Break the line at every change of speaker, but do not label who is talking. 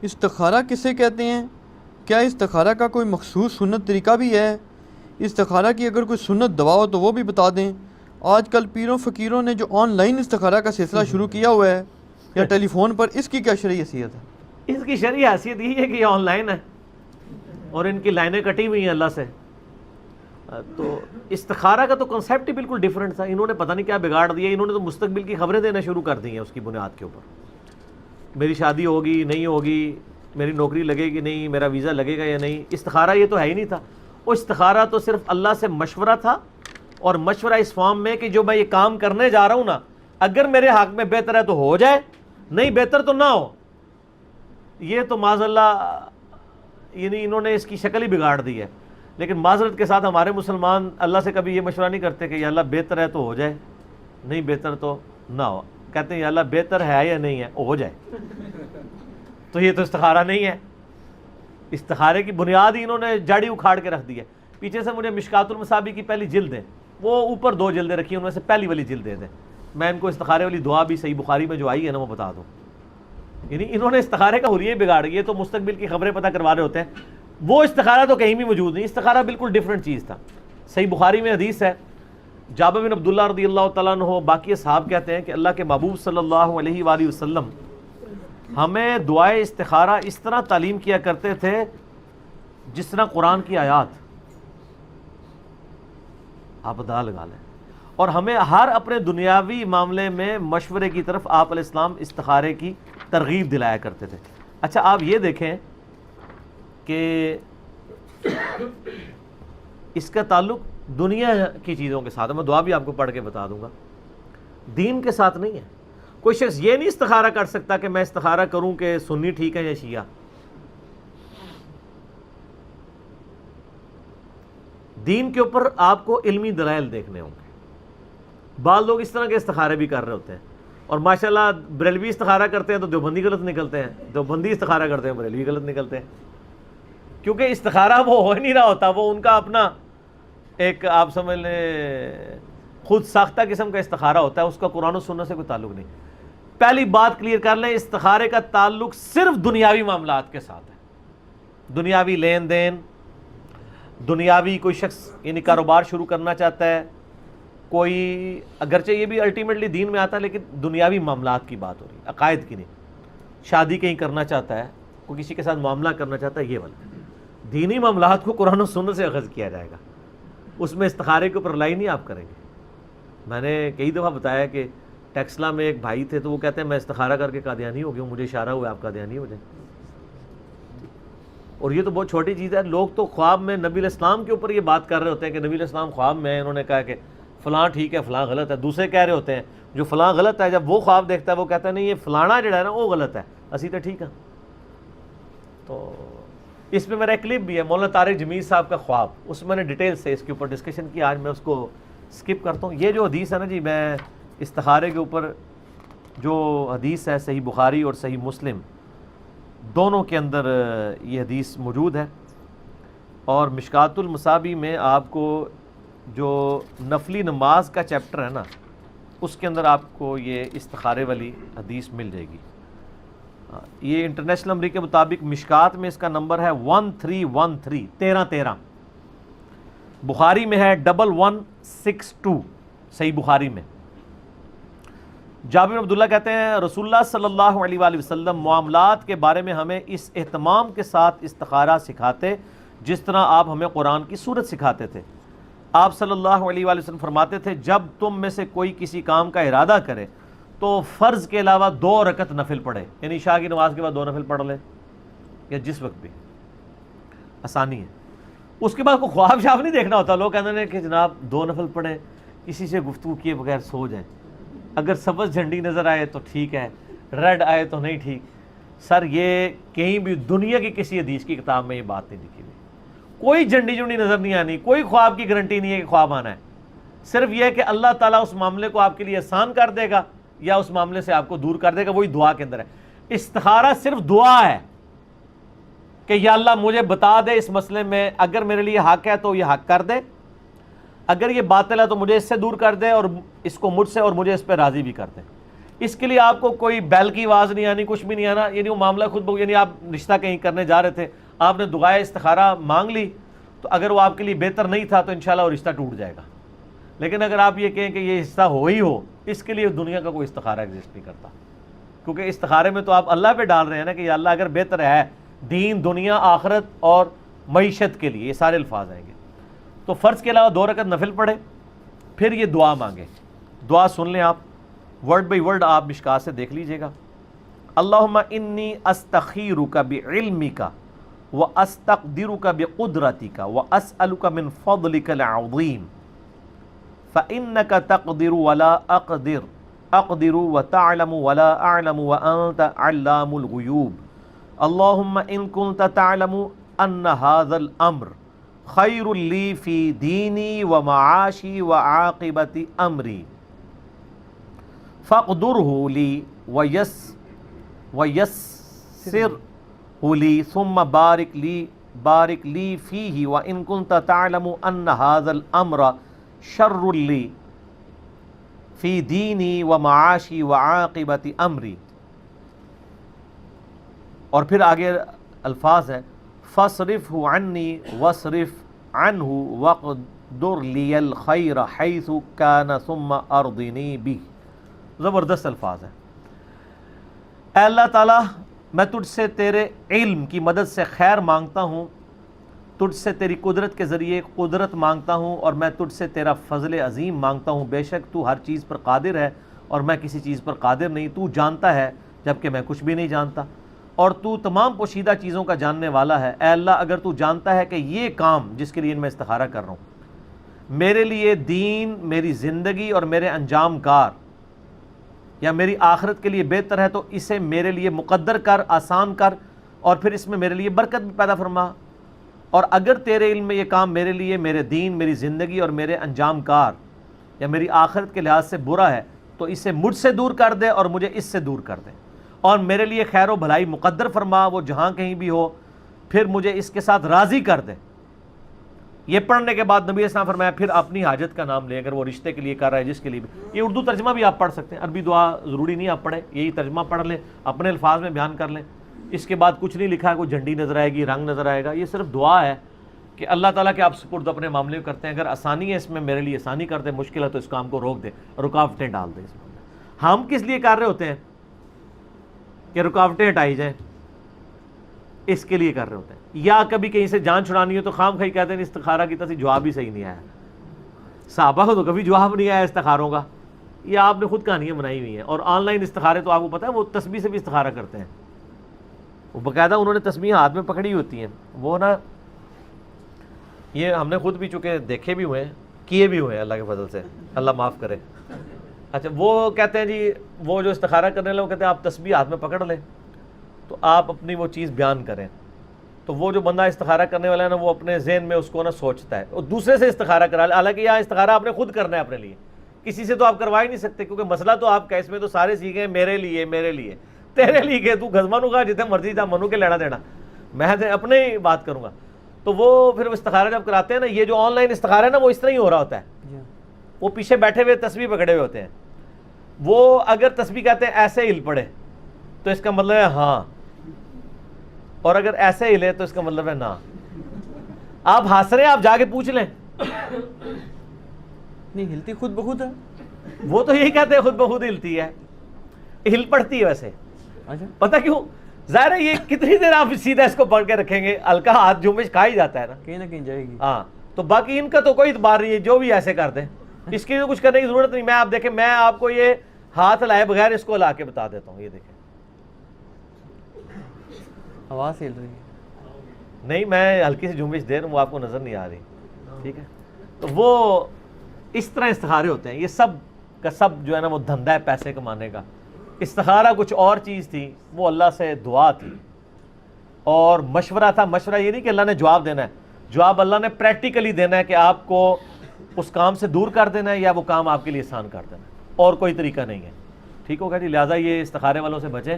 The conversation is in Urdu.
استخارہ کسے کہتے ہیں؟ کیا استخارہ کا کوئی مخصوص سنت طریقہ بھی ہے؟ استخارہ کی اگر کوئی سنت دوا ہو تو وہ بھی بتا دیں۔ آج کل پیروں فقیروں نے جو آن لائن استخارہ کا سلسلہ شروع کیا ہوا ہے یا ٹیلی فون پر، اس کی کیا شرعی حیثیت ہے؟
اس کی شرعی حیثیت یہ ہے کہ یہ آن لائن ہے اور ان کی لائنیں کٹی ہوئی ہیں اللہ سے۔ تو استخارہ کا تو کنسیپٹ ہی بالکل ڈیفرنٹ تھا، انہوں نے پتہ نہیں کیا بگاڑ دیا، انہوں نے تو مستقبل کی خبریں دینا شروع کر دی ہیں اس کی بنیاد کے اوپر، میری شادی ہوگی نہیں ہوگی، میری نوکری لگے گی نہیں، میرا ویزا لگے گا یا نہیں۔ استخارہ یہ تو ہے ہی نہیں تھا، وہ استخارہ تو صرف اللہ سے مشورہ تھا، اور مشورہ اس فارم میں کہ جو میں یہ کام کرنے جا رہا ہوں نا، اگر میرے حق میں بہتر ہے تو ہو جائے، نہیں بہتر تو نہ ہو۔ یہ تو معاذ اللہ یعنی انہوں نے اس کی شکل ہی بگاڑ دی ہے۔ لیکن معذرت کے ساتھ ہمارے مسلمان اللہ سے کبھی یہ مشورہ نہیں کرتے کہ یا اللہ بہتر ہے تو ہو جائے، نہیں بہتر تو نہ ہو، کہتے ہیں یا اللہ بہتر ہے یا نہیں ہے ہو جائے۔ تو یہ تو استخارہ نہیں ہے، استخارے کی بنیاد ہی انہوں نے جاڑی اکھاڑ کے رکھ دی ہے۔ پیچھے سے مجھے مشکات المصابی کی پہلی جلد ہے، وہ اوپر 2 جلدیں رکھی ہیں، ان میں سے پہلی والی جلد دے دیں، میں ان کو استخارے والی دعا بھی صحیح بخاری میں جو آئی ہے نا وہ بتا دوں۔ یعنی انہوں نے استخارے کا حلیہ بگاڑ گیا، تو مستقبل کی خبریں پتہ کروا رہے ہوتے ہیں، وہ استخارہ تو کہیں بھی موجود نہیں، استخارہ بالکل ڈیفرنٹ چیز تھا۔ صحیح بخاری میں حدیث ہے، جابر بن عبداللہ رضی اللہ تعالیٰ عنہ باقی اصحاب کہتے ہیں کہ اللہ کے محبوب صلی اللہ علیہ وآلہ وسلم ہمیں دعائے استخارہ اس طرح تعلیم کیا کرتے تھے جس طرح قرآن کی آیات، آپ ادا لگا لیں، اور ہمیں ہر اپنے دنیاوی معاملے میں مشورے کی طرف آپ علیہ السلام استخارے کی ترغیب دلایا کرتے تھے۔ اچھا آپ یہ دیکھیں کہ اس کا تعلق دنیا کی چیزوں کے ساتھ ہے، میں دعا بھی آپ کو پڑھ کے بتا دوں گا، دین کے ساتھ نہیں ہے۔ کوئی شخص یہ نہیں استخارہ کر سکتا کہ میں استخارہ کروں کہ سنی ٹھیک ہے یا شیعہ۔ دین کے اوپر آپ کو علمی دلائل دیکھنے ہوں گے۔ بعض لوگ اس طرح کے استخارے بھی کر رہے ہوتے ہیں، اور ماشاءاللہ بریلوی استخارہ کرتے ہیں تو دیوبندی غلط نکلتے ہیں، دیوبندی استخارہ کرتے ہیں بریلوی غلط نکلتے ہیں، کیونکہ استخارہ وہ ہو ہی نہیں رہا ہوتا، وہ ان کا اپنا ایک آپ سمجھ لیں خود ساختہ قسم کا استخارہ ہوتا ہے، اس کا قرآن و سنت سے کوئی تعلق نہیں۔ پہلی بات کلیئر کر لیں، استخارے کا تعلق صرف دنیاوی معاملات کے ساتھ ہے، دنیاوی لین دین، دنیاوی کوئی شخص یعنی کاروبار شروع کرنا چاہتا ہے، کوئی اگرچہ یہ بھی الٹیمیٹلی دین میں آتا ہے لیکن دنیاوی معاملات کی بات ہو رہی ہے، عقائد کی نہیں۔ شادی کہیں کرنا چاہتا ہے، کوئی کسی کے ساتھ معاملہ کرنا چاہتا ہے، یہ والا دینی معاملات کو قرآن و سنت سے اخذ کیا جائے گا، اس میں استخارے کے اوپر رلائی نہیں آپ کریں گے۔ میں نے کئی دفعہ بتایا کہ ٹیکسلا میں ایک بھائی تھے، تو وہ کہتے ہیں میں استخارہ کر کے قادیانی ہو گیا ہوں، مجھے اشارہ ہوا آپ قادیانی ہو جائیں۔ اور یہ تو بہت چھوٹی چیز ہے، لوگ تو خواب میں نبی علیہ السلام کے اوپر یہ بات کر رہے ہوتے ہیں کہ نبی علیہ السلام خواب میں انہوں نے کہا کہ فلاں ٹھیک ہے فلاں غلط ہے، دوسرے کہہ رہے ہوتے ہیں جو فلاں غلط ہے، جب وہ خواب دیکھتا ہے وہ کہتا ہے نہیں یہ فلانا جڑا ہے نا وہ غلط ہے، اسی تو ٹھیک ہے۔ تو اس میں میرا ایک کلپ بھی ہے، مولانا طارق جمیل صاحب کا خواب، اس میں نے ڈیٹیل سے اس کے اوپر ڈسکشن کی، آج میں اس کو سکپ کرتا ہوں۔ یہ جو حدیث ہے نا جی، میں استخارے کے اوپر جو حدیث ہے صحیح بخاری اور صحیح مسلم دونوں کے اندر یہ حدیث موجود ہے، اور مشکات المصابی میں آپ کو جو نفلی نماز کا چیپٹر ہے نا اس کے اندر آپ کو یہ استخارے والی حدیث مل جائے گی۔ یہ انٹرنیشنل نمبر کے مطابق مشکات میں اس کا نمبر ہے 1313 1313، بخاری میں ہے 1162 صحیح بخاری میں۔ جابر بن عبداللہ کہتے ہیں رسول اللہ صلی اللہ علیہ وآلہ وسلم معاملات کے بارے میں ہمیں اس اہتمام کے ساتھ استخارہ سکھاتے جس طرح آپ ہمیں قرآن کی سورت سکھاتے تھے۔ آپ صلی اللہ علیہ وآلہ وسلم فرماتے تھے جب تم میں سے کوئی کسی کام کا ارادہ کرے تو فرض کے علاوہ 2 رکعت نفل پڑھے، یعنی عشاء کی نماز کے بعد 2 نفل پڑھ لے یا جس وقت بھی، آسانی ہے۔ اس کے بعد کوئی خواب شاف نہیں دیکھنا ہوتا، لوگ کہتے ہیں کہ جناب 2 نفل پڑھیں، کسی سے گفتگو کیے بغیر سو جائیں، اگر سبز جھنڈی نظر آئے تو ٹھیک ہے، ریڈ آئے تو نہیں ٹھیک۔ سر یہ کہیں بھی دنیا کی کسی حدیث کی کتاب میں یہ بات نہیں لکھی ہوئی، کوئی جھنڈی جھنڈی نظر نہیں آنی، کوئی خواب کی گارنٹی نہیں ہے کہ خواب آنا ہے، صرف یہ ہے کہ اللہ تعالیٰ اس معاملے کو آپ کے لیے آسان کر دے گا یا اس معاملے سے آپ کو دور کر دے گا، وہی دعا کے اندر ہے۔ استخارہ صرف دعا ہے کہ یا اللہ مجھے بتا دے اس مسئلے میں، اگر میرے لیے حق ہے تو یہ حق کر دے، اگر یہ باطل ہے تو مجھے اس سے دور کر دے اور اس کو مجھ سے اور مجھے اس پہ راضی بھی کر دے۔ اس کے لیے آپ کو کوئی بیل کی آواز نہیں آنی، کچھ بھی نہیں آنا، یعنی وہ معاملہ خود بخود، یعنی آپ رشتہ کہیں کرنے جا رہے تھے، آپ نے دعائے استخارہ مانگ لی، تو اگر وہ آپ کے لیے بہتر نہیں تھا تو انشاءاللہ وہ رشتہ ٹوٹ جائے گا۔ لیکن اگر آپ یہ کہیں کہ یہ حصہ ہو ہی ہو، اس کے لیے دنیا کا کوئی استخارہ ایگزسٹ نہیں کرتا، کیونکہ استخارے میں تو آپ اللہ پہ ڈال رہے ہیں نا کہ یا اللہ اگر بہتر ہے دین، دنیا، آخرت اور معیشت کے لیے، یہ سارے الفاظ آئیں گے۔ تو فرض کے علاوہ 2 رکعت نفل پڑھے، پھر یہ دعا مانگے۔ دعا سن لیں آپ، ورڈ بائی ورڈ آپ مشکات سے دیکھ لیجئے گا۔ اللہم انی استخیرک بعلمک واستقدرک بقدرتک واسألک من فضلک العظیم فإنک تقدر ولا اقدر وتعلم ولا اعلم وانت علام الغیوب اللہم ان کنت تعلم ان هذا الامر خیر لی فی دینی ومعاشی وعاقبت امری فاقدرہ لی ویسرہ لی ثم بارک لی فیہ وان کنت تعلم ان هذا الامر شر لی فی دینی ومعاشی وعاقبت امری۔ اور پھر آگے الفاظ ہے فاصرفہ عنی واصرف عنہ واقدر لی الخیر حیث کان ثم ارضنی بہ۔ زبردست الفاظ ہے۔ اے اللہ تعالیٰ، میں تجھ سے تیرے علم کی مدد سے خیر مانگتا ہوں، تجھ سے تیری قدرت کے ذریعے قدرت مانگتا ہوں، اور میں تجھ سے تیرا فضل عظیم مانگتا ہوں۔ بے شک تو ہر چیز پر قادر ہے اور میں کسی چیز پر قادر نہیں، تو جانتا ہے جبکہ میں کچھ بھی نہیں جانتا، اور تو تمام پوشیدہ چیزوں کا جاننے والا ہے۔ اے اللہ، اگر تو جانتا ہے کہ یہ کام جس کے لیے میں استخارہ کر رہا ہوں میرے لیے دین، میری زندگی اور میرے انجام کار یا میری آخرت کے لیے بہتر ہے، تو اسے میرے لیے مقدر کر، آسان کر، اور پھر اس میں میرے لیے برکت بھی پیدا فرما۔ اور اگر تیرے علم میں یہ کام میرے لیے، میرے دین، میری زندگی اور میرے انجام کار یا میری آخرت کے لحاظ سے برا ہے، تو اسے مجھ سے دور کر دے اور مجھے اس سے دور کر دے، اور میرے لیے خیر و بھلائی مقدر فرما، وہ جہاں کہیں بھی ہو، پھر مجھے اس کے ساتھ راضی کر دے۔ یہ پڑھنے کے بعد نبی علیہ السلام فرمایا پھر اپنی حاجت کا نام لے، اگر وہ رشتے کے لیے کر رہا ہے، جس کے لیے بھی۔ یہ اردو ترجمہ بھی آپ پڑھ سکتے ہیں، عربی دعا ضروری نہیں آپ پڑھیں، یہی ترجمہ پڑھ لیں، اپنے الفاظ میں بیان کر لیں۔ اس کے بعد کچھ نہیں لکھا ہے، کوئی جھنڈی نظر آئے گی، رنگ نظر آئے گا، یہ صرف دعا ہے کہ اللہ تعالیٰ کے آپ سپرد اپنے معاملے میں کرتے ہیں، اگر آسانی ہے اس میں میرے لیے آسانی کر دے، مشکل ہے تو اس کام کو روک دے، رکاوٹیں ڈال دے اس میں۔ ہم کس لیے کر رہے ہوتے ہیں کہ رکاوٹیں ہٹائی جائیں، اس کے لیے کر رہے ہوتے ہیں۔ یا کبھی کہیں سے جان چھڑانی ہو تو خام خواہ کہتے ہیں استخارہ کی طرف جواب ہی صحیح نہیں آیا۔ صحابہ کو تو کبھی جواب نہیں آیا استخاروں کا، یہ آپ نے خود کہانیاں بنائی ہوئی ہیں۔ اور آن لائن استخارے تو آپ کو پتہ ہے وہ تسبیح سے بھی استخارہ کرتے ہیں، وہ باقاعدہ انہوں نے تسبیح ہاتھ میں پکڑی ہوتی ہیں، وہ نا، یہ ہم نے خود بھی چونکہ دیکھے بھی ہوئے ہیں، کیے بھی ہوئے ہیں اللہ کے فضل سے، اللہ معاف کرے۔ اچھا، وہ کہتے ہیں جی، وہ جو استخارہ کرنے والے وہ کہتے ہیں آپ تسبیح ہاتھ میں پکڑ لیں تو آپ اپنی وہ چیز بیان کریں، تو وہ جو بندہ استخارہ کرنے والا ہے نا، وہ اپنے ذہن میں اس کو نا سوچتا ہے، اور دوسرے سے استخارہ کرا لے، حالانکہ یہاں استخارہ آپ نے خود کرنا ہے اپنے لیے، کسی سے تو آپ کروا ہی نہیں سکتے، کیونکہ مسئلہ تو آپ کا اس میں تو سارے سیکھے ہیں میرے لیے، میرے لیے، تیرے لیے کہ تو گزمانوں کا جتنے مرضی تھا منو کے لینا دینا، میں اپنے ہی بات کروں گا۔ تو وہ پھر استخارہ جب کراتے ہیں نا، یہ جو آن لائن استخارہ ہے نا، وہ اس طرح ہی ہو رہا ہوتا ہے، وہ پیچھے بیٹھے ہوئے تسبیح پکڑے ہوئے ہوتے ہیں، وہ اگر تسبیح کہتے ہیں ایسے ہل پڑے تو اس کا مطلب ہے ہاں، اور اگر ایسے ہلے تو اس کا مطلب ہے نا۔ آپ ہنس رہے ہیں، آپ جا کے پوچھ لیں،
نہیں ہلتی خود بخود ہے،
وہ تو یہی کہتے ہیں خود بخود ہلتی ہے، ہل پڑتی ہے ویسے۔
اچھا
پتہ کیوں؟ ظاہر ہے یہ کتنی دیر آپ سیدھا اس کو پڑھ کے رکھیں گے، ہلکا ہاتھ جھومش کھا ہی جاتا ہے نا،
کہیں نہ کہیں جائے گی۔
ہاں، تو باقی ان کا تو کوئی اعتبار نہیں ہے، جو بھی ایسے کر دیں، اس کی کچھ کرنے کی ضرورت نہیں۔ میں آپ دیکھیں، میں آپ کو یہ ہاتھ لائے بغیر اس کو لا کے بتا دیتا ہوں، یہ دیکھیں،
آواز ہل رہی ہے،
نہیں میں ہلکی سی جھومش دے رہا ہوں، وہ آپ کو نظر نہیں آ رہی، ٹھیک ہے۔ تو وہ اس طرح استخارے ہوتے ہیں، یہ سب کا سب جو ہے نا وہ دھندا ہے پیسے کمانے کا۔ استخارہ کچھ اور چیز تھی، وہ اللہ سے دعا تھی اور مشورہ تھا۔ مشورہ یہ نہیں کہ اللہ نے جواب دینا ہے، جواب اللہ نے پریکٹیکلی دینا ہے کہ آپ کو اس کام سے دور کر دینا ہے یا وہ کام آپ کے لیے آسان کر دینا ہے، اور کوئی طریقہ نہیں ہے، ٹھیک ہوگا جی۔ لہٰذا یہ استخارے والوں سے بچیں۔